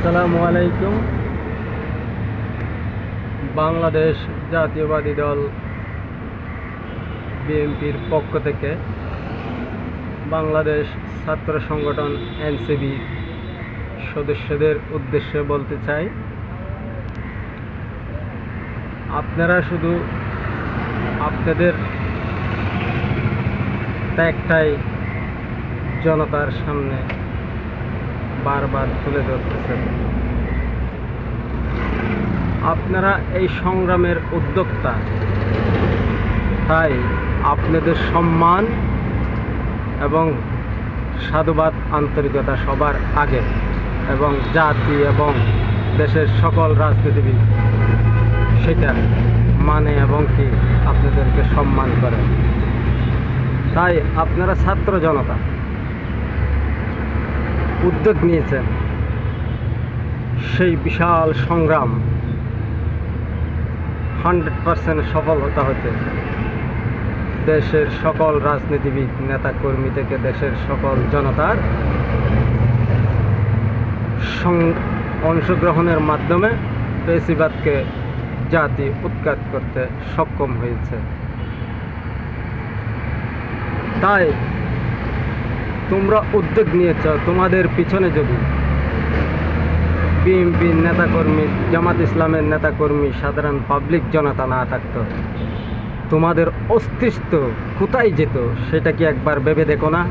আসসালামু আলাইকুম। বাংলাদেশ জাতীয়বাদী দল বিএনপির পক্ষ থেকে বাংলাদেশ ছাত্র সংগঠন এনসিবি সদস্যদের উদ্দেশ্যে বলতে চাই, আপনারা শুধু আপনাদের ত্যাগটাই জনতার সামনে বারবার তুলে ধরতেছেন। আপনারা এই সংগ্রামের উদ্যোক্তা, তাই আপনাদের সম্মান এবং সাধুবাদ আন্তরিকতা সবার আগে, এবং জাতি এবং দেশের সকল রাজনীতিবিদ সেটা মানে এবং কি আপনাদেরকে সম্মান করে। তাই আপনারা ছাত্র জনতা উদ্যোগ নিয়েছেন, সেই বিশাল সংগ্রাম 100% সফল হতে দেশের সকল রাজনীতিবিদ নেতাকর্মী থেকে দেশের সকল জনতার অংশগ্রহণের মাধ্যমে ফ্যাসিবাদকে জাতি উৎখাত করতে সক্ষম হয়েছে। তাই তোমরা উদ্যোগ নিয়েছ, তোমাদের পিছনে যদি বিএনপির নেতাকর্মী, জামাত ইসলামের নেতাকর্মী, সাধারণ পাবলিক জনতা না থাকত, তোমাদের অস্তিত্ব কোথায় যেত সেটা কি একবার ভেবে দেখো না?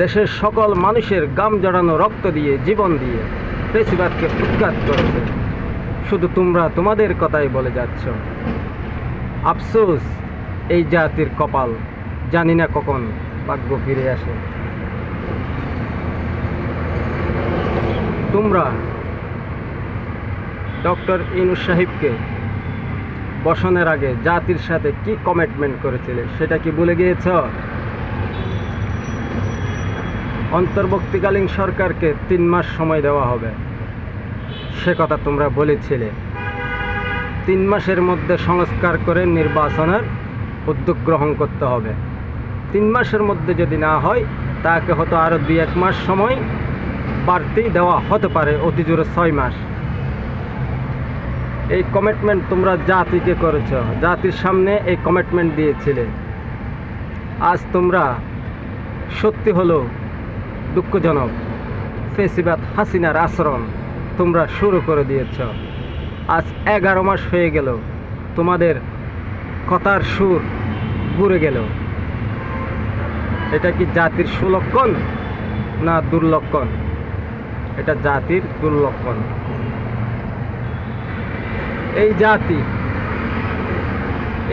দেশের সকল মানুষের গাম জড়ানো রক্ত দিয়ে, জীবন দিয়ে ফ্যাসিবাদকে উৎখাত করেছে, শুধু তোমরা তোমাদের কথাই বলে যাচ্ছ। আফসোস এই জাতির কপাল, জানি না কখন ভাগ্য ফিরে আসে। তোমরা ডক্টর ইউনূস সাহেবকে বসানোর আগে জাতির সাথে কি কমিটমেন্ট করেছিলে সেটা কি ভুলে গিয়েছ? অন্তর্বর্তীকালীন সরকারকে 3 মাস সময় দেওয়া হবে, সে কথা তোমরা বলেছিলে। 3 মাসের মধ্যে সংস্কার করে নির্বাচনের উদ্যোগ গ্রহণ করতে হবে। 3 মাসের মধ্যে যদি না হয়, তাকে হয়তো আরও 2-1 মাস সময় বাড়তি দেওয়া হতে পারে, অতি জোরে 6 মাস। এই কমিটমেন্ট তোমরা জাতিকে করেছ, জাতির সামনে এই কমিটমেন্ট দিয়েছিলে। আজ তোমরা সত্যি হলো দুঃখজনক, ফ্যাসিবাদ হাসিনার আচরণ তোমরা শুরু করে দিয়েছ। আজ 11 মাস হয়ে গেল, তোমাদের কথার সুর ঘুরে গেল। এটা কি জাতির সুলক্ষণ না দুর্লক্ষণ? এটা জাতির দুর্লক্ষণ।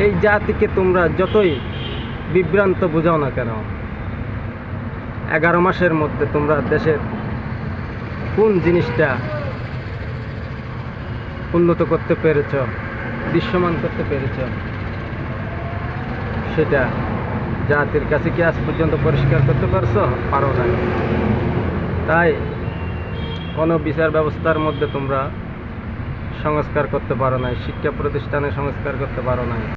এই জাতিকে তোমরা যতই বিভ্রান্ত বোঝাও না কেন, 11 মাসের মধ্যে তোমরা দেশের কোন জিনিসটা উন্নত করতে পেরেছ, দৃশ্যমান করতে পেরেছ, সেটা জাতির কাছে কি আজ পর্যন্ত পরিষ্কার করতে পারো না। তাই কোনো বিচার ব্যবস্থার মধ্যে তোমরা সংস্কার করতে পারো নাই, শিক্ষা প্রতিষ্ঠানে সংস্কার করতে পারো নাই।